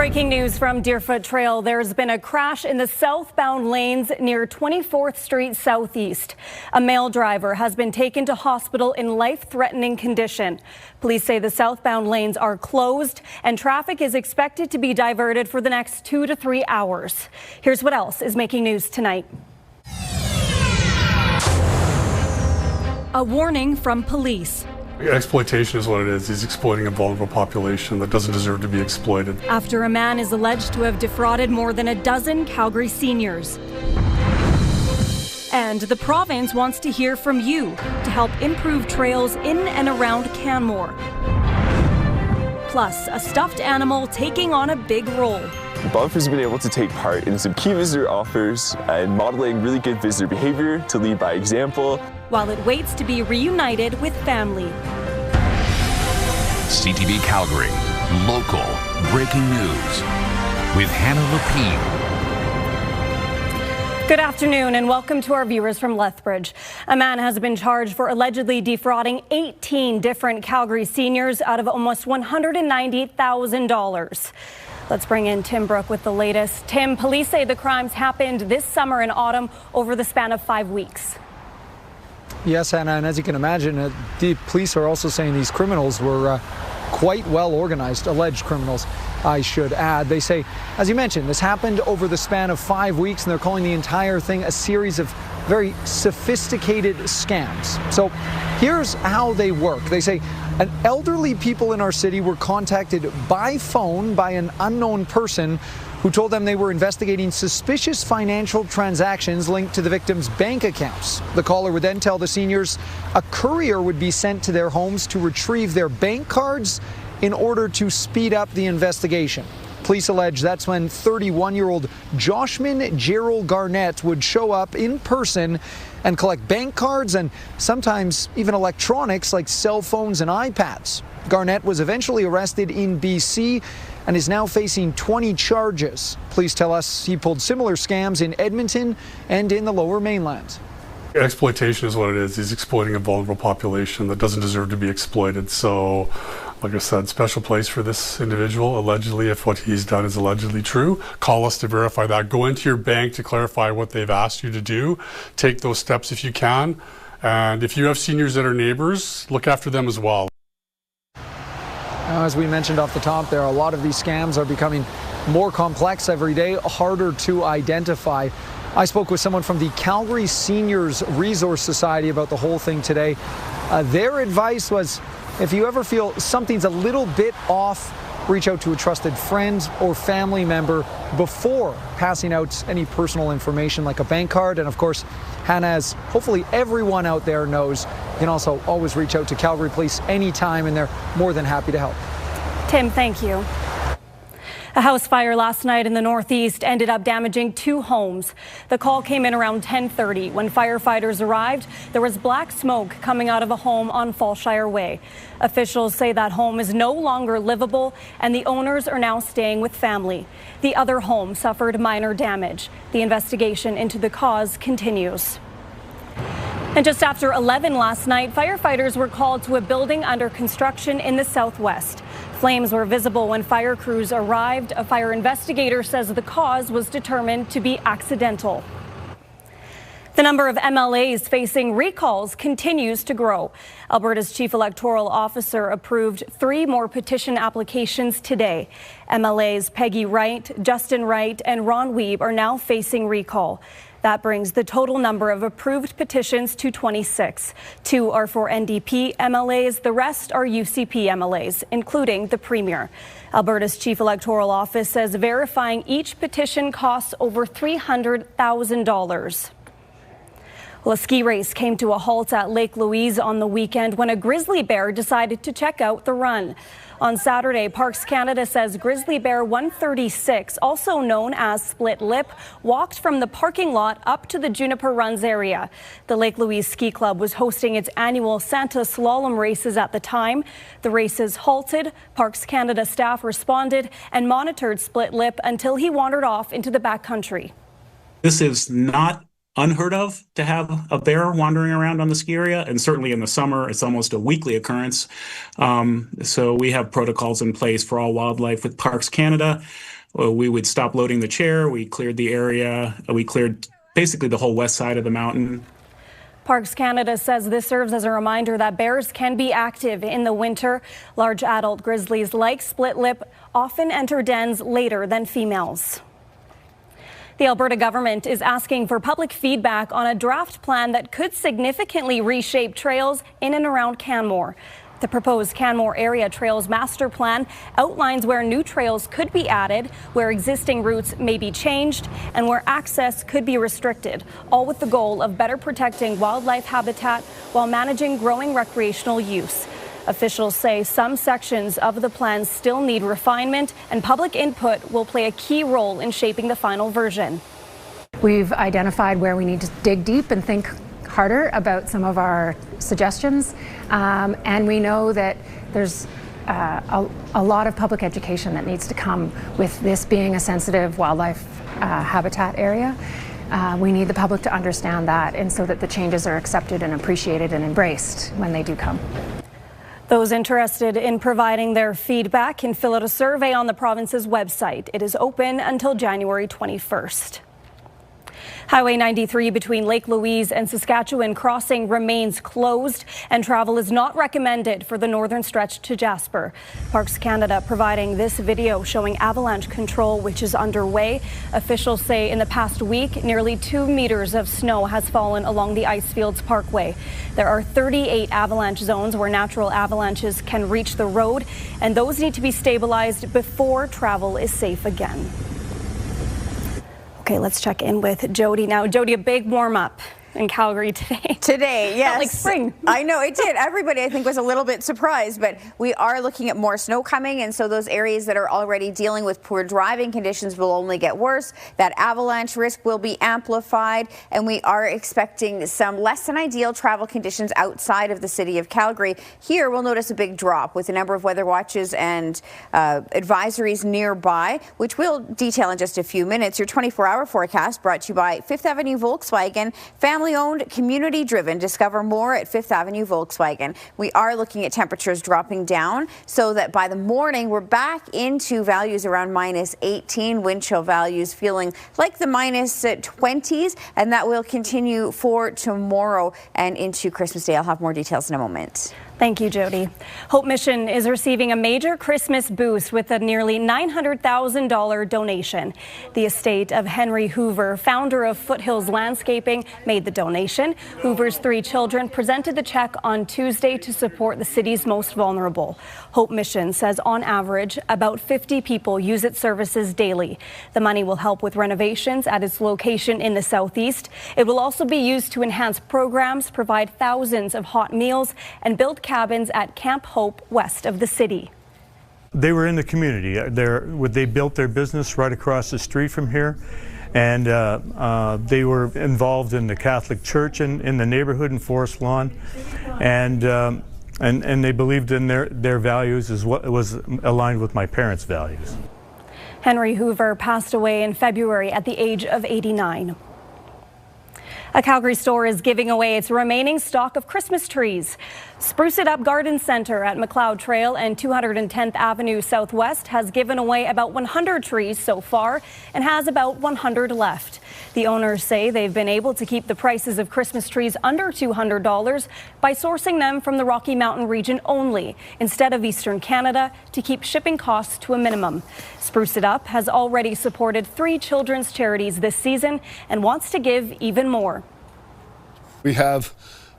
Breaking news from Deerfoot Trail. There's been a crash in the southbound lanes near 24th Street Southeast. A male driver has been taken to hospital in life-threatening condition. Police say the southbound lanes are closed and traffic is expected to be diverted for the next 2 to 3 hours. Here's what else is making news tonight. A warning from police. Exploitation is what it is. He's exploiting a vulnerable population that doesn't deserve to be exploited. After a man is alleged to have defrauded more than a dozen Calgary seniors. And the province wants to hear from you to help improve trails in and around Canmore. Plus, a stuffed animal taking on a big role. Bonfires have been able to take part in some key visitor offers and modeling really good visitor behavior to lead by example, while it waits to be reunited with family. CTV Calgary, local breaking news with Hannah Lapine. Good afternoon and welcome to our viewers from Lethbridge. A man has been charged for allegedly defrauding 18 different Calgary seniors out of almost $190,000. Let's bring in Tim Brooke with the latest. Tim, police say the crimes happened this summer and autumn over the span of 5 weeks. Yes, Hannah, and as you can imagine, the police are also saying these criminals were quite well organized, alleged criminals, I should add. They say, as you mentioned, this happened over the span of 5 weeks, and they're calling the entire thing a series of very sophisticated scams. So here's how they work. They say elderly people in our city were contacted by phone by an unknown person who told them they were investigating suspicious financial transactions linked to the victims' bank accounts. The caller would then tell the seniors a courier would be sent to their homes to retrieve their bank cards in order to speed up the investigation. Police allege that's when 31-year-old Joshman Gerald Garnett would show up in person and collect bank cards and sometimes even electronics like cell phones and iPads. Garnett was eventually arrested in BC and is now facing 20 charges. Police tell us he pulled similar scams in Edmonton and in the Lower Mainland. Exploitation is what it is. He's exploiting a vulnerable population that doesn't deserve to be exploited. So, like I said, special place for this individual. Allegedly, if what he's done is allegedly true, call us to verify that. Go into your bank to clarify what they've asked you to do. Take those steps if you can. And if you have seniors that are neighbors, look after them as well. Now, as we mentioned off the top there, a lot of these scams are becoming more complex every day, harder to identify. I spoke with someone from the Calgary Seniors Resource Society about the whole thing today. Their advice was, if you ever feel something's a little bit off, reach out to a trusted friend or family member before passing out any personal information like a bank card. And of course, Hannah, as hopefully everyone out there knows, you can also always reach out to Calgary Police anytime, and they're more than happy to help. Tim, thank you. A house fire last night in the Northeast ended up damaging 2 homes. The call came in around 10:30. When firefighters arrived, there was black smoke coming out of a home on Fallshire Way. Officials say that home is no longer livable and the owners are now staying with family. The other home suffered minor damage. The investigation into the cause continues. And just after 11 last night, firefighters were called to a building under construction in the southwest. Flames were visible when fire crews arrived. A fire investigator says the cause was determined to be accidental. The number of MLAs facing recalls continues to grow. Alberta's chief electoral officer approved 3 more petition applications today. MLAs Peggy Wright, Justin Wright, and Ron Wiebe are now facing recall. That brings the total number of approved petitions to 26. 2 are for NDP MLAs. The rest are UCP MLAs, including the Premier. Alberta's Chief Electoral Office says verifying each petition costs over $300,000. Well, a ski race came to a halt at Lake Louise on the weekend when a grizzly bear decided to check out the run. On Saturday, Parks Canada says grizzly bear 136, also known as Split Lip, walked from the parking lot up to the Juniper Runs area. The Lake Louise Ski Club was hosting its annual Santa Slalom races at the time. The races halted. Parks Canada staff responded and monitored Split Lip until he wandered off into the backcountry. This is not unheard of to have a bear wandering around on the ski area, and certainly in the summer it's almost a weekly occurrence. So we have protocols in place for all wildlife with Parks Canada. we would stop loading the chair. We cleared the area. We cleared basically the whole west side of the mountain. Parks Canada says this serves as a reminder that bears can be active in the winter. Large adult grizzlies like split lip often enter dens later than females. The Alberta government is asking for public feedback on a draft plan that could significantly reshape trails in and around Canmore. The proposed Canmore Area Trails Master Plan outlines where new trails could be added, where existing routes may be changed, and where access could be restricted, all with the goal of better protecting wildlife habitat while managing growing recreational use. Officials say some sections of the plan still need refinement, and public input will play a key role in shaping the final version. We've identified where we need to dig deep and think harder about some of our suggestions, and we know that there's a lot of public education that needs to come with this being a sensitive wildlife habitat area. We need the public to understand that, and so that the changes are accepted and appreciated and embraced when they do come. Those interested in providing their feedback can fill out a survey on the province's website. It is open until January 21st. Highway 93 between Lake Louise and Saskatchewan crossing remains closed, and travel is not recommended for the northern stretch to Jasper. Parks Canada providing this video showing avalanche control, which is underway. Officials say in the past week, nearly 2 meters of snow has fallen along the Icefields Parkway. There are 38 avalanche zones where natural avalanches can reach the road, and those need to be stabilized before travel is safe again. Okay, let's check in with Jody now. Jody, a big warm up in Calgary today. Today, yes. Felt like spring. I know it did. Everybody, I think, was a little bit surprised, but we are looking at more snow coming, and so those areas that are already dealing with poor driving conditions will only get worse. That avalanche risk will be amplified, and we are expecting some less than ideal travel conditions outside of the city of Calgary. Here, we'll notice a big drop with a number of weather watches and advisories nearby, which we'll detail in just a few minutes. Your 24-hour forecast brought to you by Fifth Avenue Volkswagen. Family-owned, community-driven. Discover more at Fifth Avenue Volkswagen. We are looking at temperatures dropping down so that by the morning we're back into values around -18. Wind chill values feeling like the -20s, and that will continue for tomorrow and into Christmas Day. I'll have more details in a moment. Thank you, Jody. Hope Mission is receiving a major Christmas boost with a nearly $900,000 donation. The estate of Henry Hoover, founder of Foothills Landscaping, made the donation. Hoover's 3 children presented the check on Tuesday to support the city's most vulnerable. Hope Mission says on average, about 50 people use its services daily. The money will help with renovations at its location in the southeast. It will also be used to enhance programs, provide thousands of hot meals, and build cabins at Camp Hope west of the city. They were in the community. They built their business right across the street from here, and they were involved in the Catholic Church in the neighborhood in Forest Lawn, and they believed in their values as what was aligned with my parents' values. Henry Hoover passed away in February at the age of 89. A Calgary store is giving away its remaining stock of Christmas trees. Spruce It Up Garden Center at McLeod Trail and 210th Avenue Southwest has given away about 100 trees so far and has about 100 left. The owners say they've been able to keep the prices of Christmas trees under $200 by sourcing them from the Rocky Mountain region only, instead of Eastern Canada, to keep shipping costs to a minimum. Spruce It Up has already supported 3 children's charities this season and wants to give even more. We have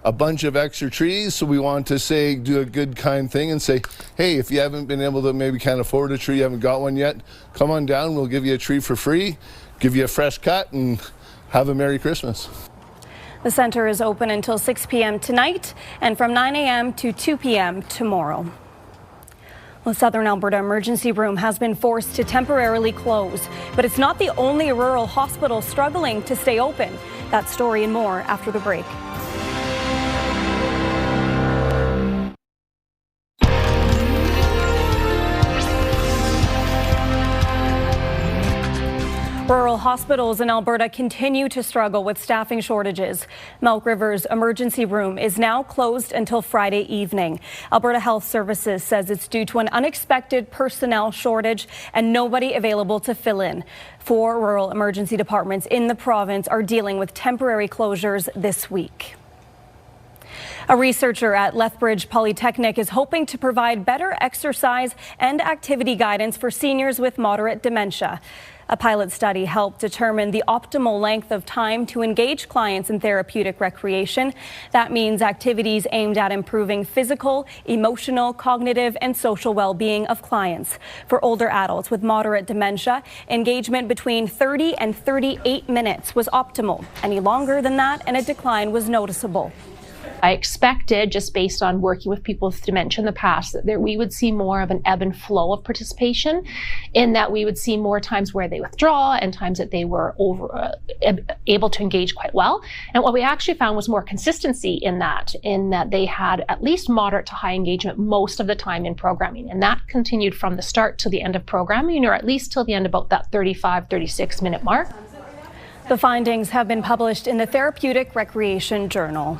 a bunch of extra trees, so we want to do a good, kind thing and say, hey, if you haven't been able to, maybe can't afford a tree, you haven't got one yet, come on down, we'll give you a tree for free, give you a fresh cut, and have a Merry Christmas. The center is open until 6 p.m. tonight and from 9 a.m. to 2 p.m. tomorrow. The Southern Alberta Emergency Room has been forced to temporarily close, but it's not the only rural hospital struggling to stay open. That story and more after the break. Rural Rural hospitals in Alberta continue to struggle with staffing shortages. Milk River's emergency room is now closed until Friday evening. Alberta Health Services says it's due to an unexpected personnel shortage and nobody available to fill in. 4 rural emergency departments in the province are dealing with temporary closures this week. A researcher at Lethbridge Polytechnic is hoping to provide better exercise and activity guidance for seniors with moderate dementia. A pilot study helped determine the optimal length of time to engage clients in therapeutic recreation. That means activities aimed at improving physical, emotional, cognitive, and social well-being of clients. For older adults with moderate dementia, engagement between 30 and 38 minutes was optimal. Any longer than that, and a decline was noticeable. I expected, just based on working with people with dementia in the past, that we would see more of an ebb and flow of participation, in that we would see more times where they withdraw and times that they were able to engage quite well. And what we actually found was more consistency in that they had at least moderate to high engagement most of the time in programming. And that continued from the start to the end of programming, or at least till the end, about that 35, 36 minute mark. The findings have been published in the Therapeutic Recreation Journal.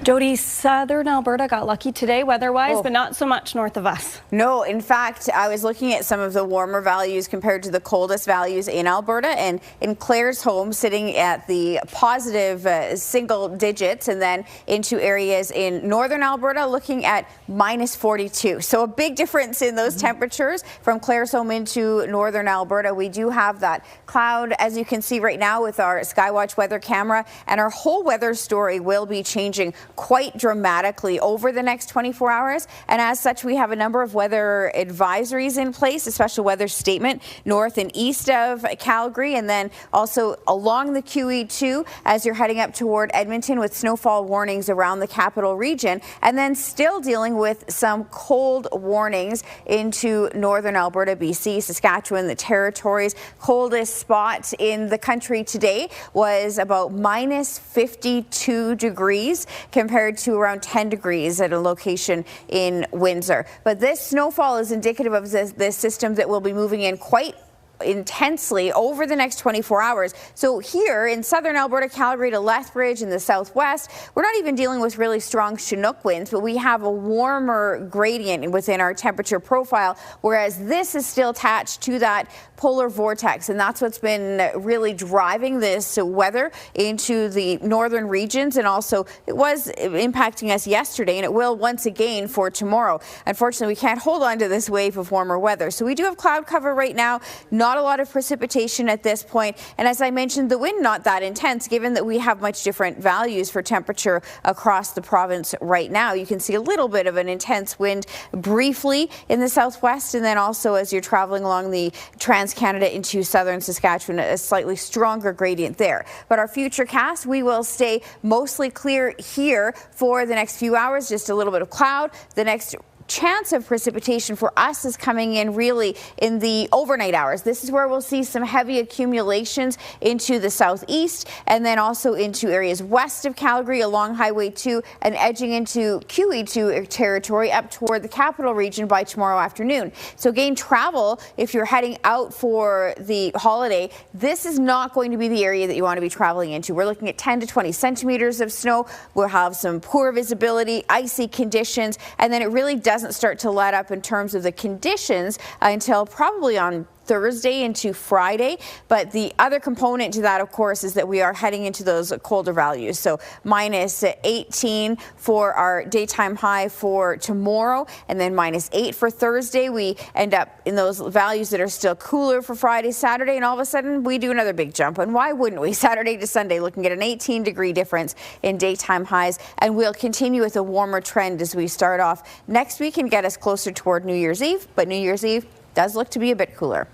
Jody, southern Alberta got lucky today weather-wise, but not so much north of us. No, in fact, I was looking at some of the warmer values compared to the coldest values in Alberta, and in Claire's home sitting at the positive single digits, and then into areas in northern Alberta looking at minus 42. So a big difference in those temperatures from Claire's home into northern Alberta. We do have that cloud, as you can see right now with our Skywatch weather camera, and our whole weather story will be changing quite dramatically over the next 24 hours. And as such, we have a number of weather advisories in place, a special weather statement north and east of Calgary, and then also along the QE2 as you're heading up toward Edmonton, with snowfall warnings around the capital region, and then still dealing with some cold warnings into northern Alberta, BC, Saskatchewan, the Territories. Coldest spot in the country today was about minus 52 degrees compared to around 10 degrees at a location in Windsor. But this snowfall is indicative of this system that will be moving in quite intensely over the next 24 hours. So here in southern Alberta, Calgary to Lethbridge in the southwest, we're not even dealing with really strong Chinook winds, but we have a warmer gradient within our temperature profile, whereas this is still attached to that polar vortex, and that's what's been really driving this weather into the northern regions, and also it was impacting us yesterday, and it will once again for tomorrow. Unfortunately, we can't hold on to this wave of warmer weather, so we do have cloud cover right now. Not a lot of precipitation at this point, and as I mentioned, the wind not that intense, given that we have much different values for temperature across the province right now. You can see a little bit of an intense wind briefly in the southwest, and then also as you're traveling along the Trans-Canada into southern Saskatchewan, a slightly stronger gradient there. But our future cast, we will stay mostly clear here for the next few hours, just a little bit of cloud. The next chance of precipitation for us is coming in really in the overnight hours. This is where we'll see some heavy accumulations into the southeast, and then also into areas west of Calgary along Highway 2 and edging into QE2 territory up toward the capital region by tomorrow afternoon. So again, travel, if you're heading out for the holiday, this is not going to be the area that you want to be traveling into. We're looking at 10 to 20 centimeters of snow. We'll have some poor visibility, icy conditions, and then it really doesn't start to let up in terms of the conditions until probably on Thursday into Friday. But the other component to that, of course, is that we are heading into those colder values. So minus 18 for our daytime high for tomorrow, and then minus 8 for Thursday. We end up in those values that are still cooler for Friday, Saturday, and all of a sudden we do another big jump. And why wouldn't we? Saturday to Sunday, looking at an 18-degree difference in daytime highs, and we'll continue with a warmer trend as we start off next week and get us closer toward New Year's Eve. But New Year's Eve does look to be a bit cooler.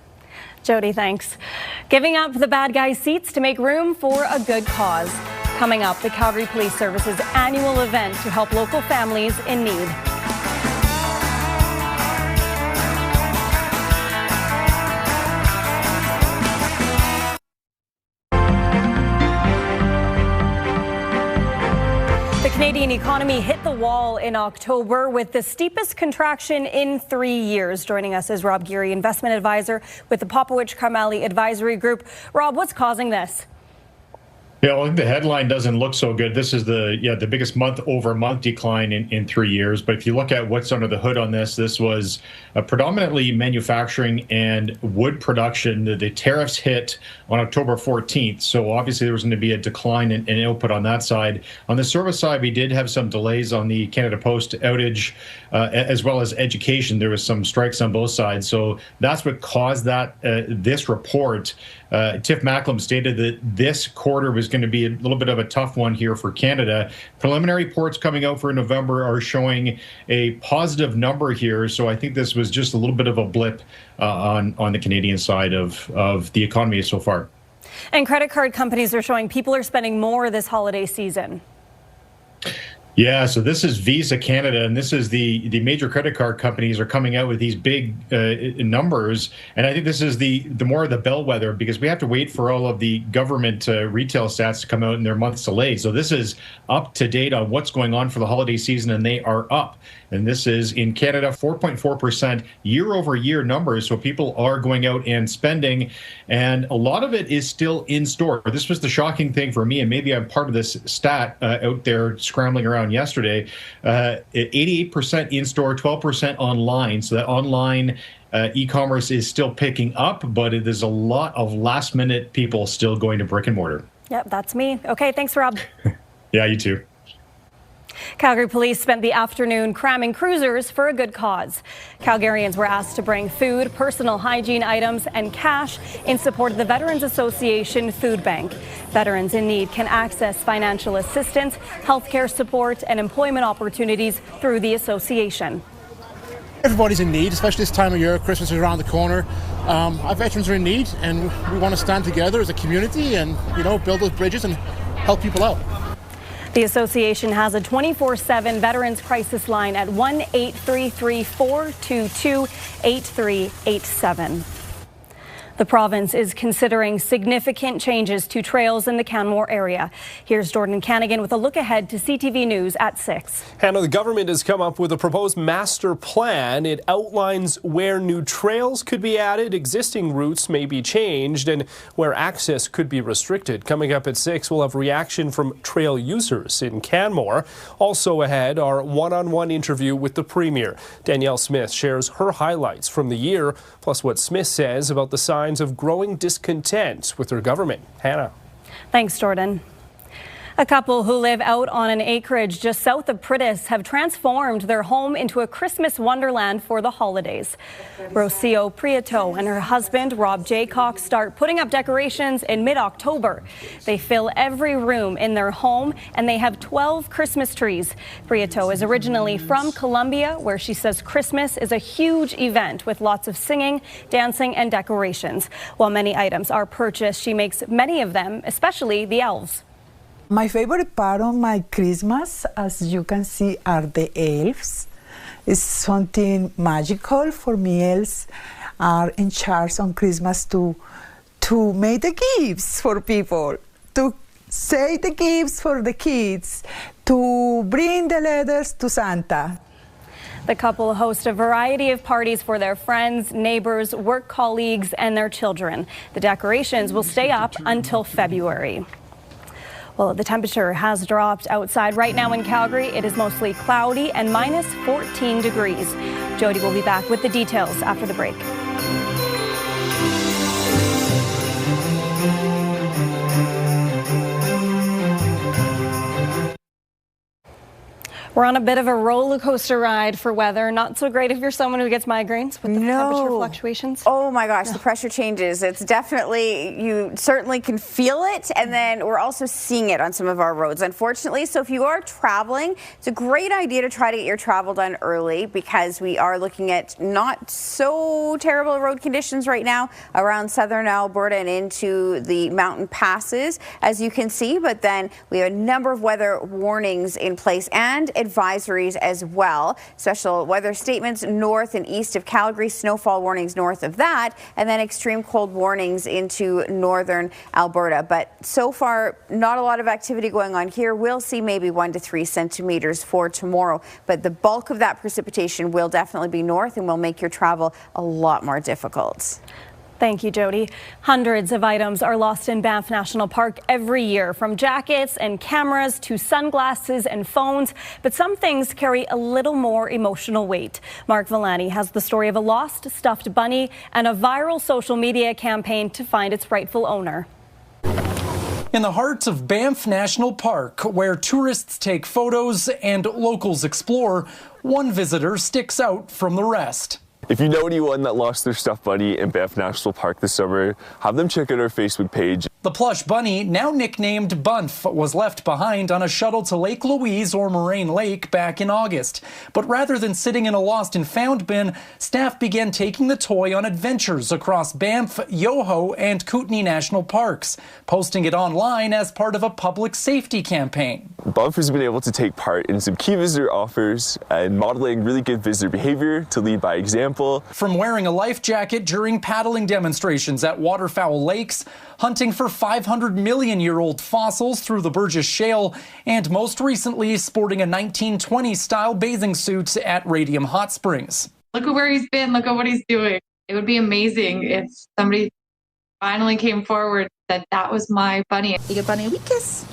Jody, thanks. Giving up the bad guy seats to make room for a good cause. Coming up, the Calgary Police Service's annual event to help local families in need. The Canadian Canadian economy hit the wall in October with the steepest contraction in 3 years. Joining us is Rob Geary, investment advisor with the Popowich-Karmali Advisory Group. Rob, what's causing this? Yeah, well, I think the headline doesn't look so good. This is the biggest month-over-month decline in 3 years. But if you look at what's under the hood on this was predominantly manufacturing and wood production. The tariffs hit on October 14th. So obviously there was going to be a decline in output on that side. On the service side, we did have some delays on the Canada Post outage, as well as education. There was some strikes on both sides. So that's what caused that. This report, Tiff Macklem stated that this quarter was going to be a little bit of a tough one here for Canada. Preliminary reports coming out for November are showing a positive number here. So I think this was just a little bit of a blip on the Canadian side of the economy so far. And credit card companies are showing people are spending more this holiday season. Yeah, so this is Visa Canada, and this is the major credit card companies are coming out with these big numbers. And I think this is the more of the bellwether, because we have to wait for all of the government retail stats to come out in their months delayed. So this is up to date on what's going on for the holiday season, and they are up. And this is in Canada, 4.4% year over year numbers. So people are going out and spending, and a lot of it is still in store. This was the shocking thing for me, and maybe I'm part of this stat out there scrambling around yesterday. 88% in store, 12% online. So that online e-commerce is still picking up, but it is a lot of last minute people still going to brick and mortar. Yep, that's me. Okay, thanks, Rob. Yeah, you too. Calgary police spent the afternoon cramming cruisers for a good cause. Calgarians were asked to bring food, personal hygiene items, and cash in support of the Veterans Association Food Bank. Veterans in need can access financial assistance, healthcare support, and employment opportunities through the association. Everybody's in need, especially this time of year. Christmas is around the corner. Our veterans are in need, and we want to stand together as a community and, build those bridges and help people out. The association has a 24/7 Veterans Crisis line at 1-833-422-8387. The province is considering significant changes to trails in the Canmore area. Here's Jordan Canagan with a look ahead to CTV News at 6. Hannah, the government has come up with a proposed master plan. It outlines where new trails could be added, existing routes may be changed, and where access could be restricted. Coming up at 6, we'll have reaction from trail users in Canmore. Also ahead, our one-on-one interview with the Premier. Danielle Smith shares her highlights from the year, plus what Smith says about the signs of growing discontent with her government. Hannah. Thanks, Jordan. A couple who live out on an acreage just south of Pritis have transformed their home into a Christmas wonderland for the holidays. Rocio Prieto and her husband, Rob Jaycock, start putting up decorations in mid-October. They fill every room in their home, and they have 12 Christmas trees. Prieto is originally from Colombia, where she says Christmas is a huge event with lots of singing, dancing, and decorations. While many items are purchased, she makes many of them, especially the elves. My favorite part of my Christmas, as you can see, are the elves. It's something magical for me. Elves are in charge on Christmas to make the gifts for people, to say the gifts for the kids, to bring the letters to Santa. The couple host a variety of parties for their friends, neighbors, work colleagues, and their children. The decorations will stay up until February. Well, the temperature has dropped outside right now in Calgary. It is mostly cloudy and minus 14 degrees. Jody will be back with the details after the break. We're on a bit of a roller coaster ride for weather. Not so great if you're someone who gets migraines with the temperature fluctuations. Oh my gosh, the pressure changes. It's definitely, you certainly can feel it, and then we're also seeing it on some of our roads, unfortunately. So if you are traveling, it's a great idea to try to get your travel done early, because we are looking at not so terrible road conditions right now around southern Alberta and into the mountain passes, as you can see. But then we have a number of weather warnings in place and advisories advisories as well. Special weather statements north and east of Calgary, snowfall warnings north of that, and then extreme cold warnings into northern Alberta. But so far, not a lot of activity going on here. We'll see maybe 1 to 3 centimeters for tomorrow, but the bulk of that precipitation will definitely be north and will make your travel a lot more difficult. Thank you, Jody. Hundreds of items are lost in Banff National Park every year, from jackets and cameras to sunglasses and phones. But some things carry a little more emotional weight. Mark Villani has the story of a lost stuffed bunny and a viral social media campaign to find its rightful owner. In the heart of Banff National Park, where tourists take photos and locals explore, one visitor sticks out from the rest. If you know anyone that lost their stuffed bunny in Banff National Park this summer, have them check out our Facebook page. The plush bunny, now nicknamed Bunf, was left behind on a shuttle to Lake Louise or Moraine Lake back in August. But rather than sitting in a lost and found bin, staff began taking the toy on adventures across Banff, Yoho, and Kootenay National Parks, posting it online as part of a public safety campaign. Bunf has been able to take part in some key visitor offers and modeling really good visitor behavior to lead by example. From wearing a life jacket during paddling demonstrations at waterfowl lakes, hunting for 500-million-year-old fossils through the Burgess Shale, and most recently sporting a 1920s-style bathing suit at Radium Hot Springs. Look at where he's been, look at what he's doing. It would be amazing if somebody finally came forward that that was my bunny. You get bunny weakest.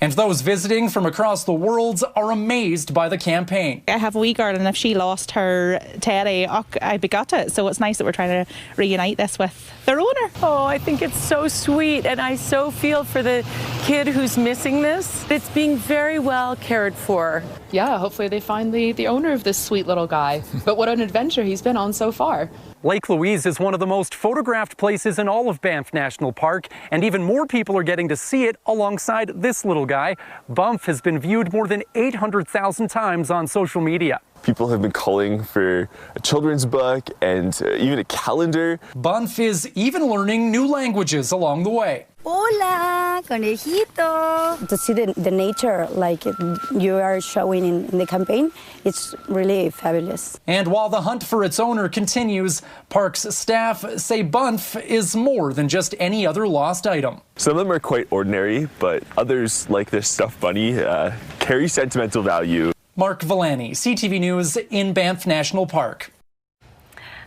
And those visiting from across the world are amazed by the campaign. I have a wee girl, and if she lost her teddy, I begot it. So it's nice that we're trying to reunite this with their owner. Oh, I think it's so sweet, and I so feel for the kid who's missing this. It's being very well cared for. Yeah, hopefully they find the owner of this sweet little guy. But what an adventure he's been on so far. Lake Louise is one of the most photographed places in all of Banff National Park, and even more people are getting to see it alongside this little guy. Bunf has been viewed more than 800,000 times on social media. People have been calling for a children's book and even a calendar. Bunf is even learning new languages along the way. Hola, conejito. To see the nature like you are showing in the campaign, it's really fabulous. And while the hunt for its owner continues, parks staff say Bunf is more than just any other lost item. Some of them are quite ordinary, but others, like this stuffed bunny, carry sentimental value. Mark Villani, CTV News in Banff National Park.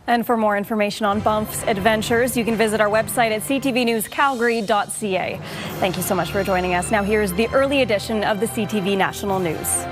And for more information on Bunf's adventures, you can visit our website at ctvnewscalgary.ca. Thank you so much for joining us. Now here's the early edition of the CTV National News.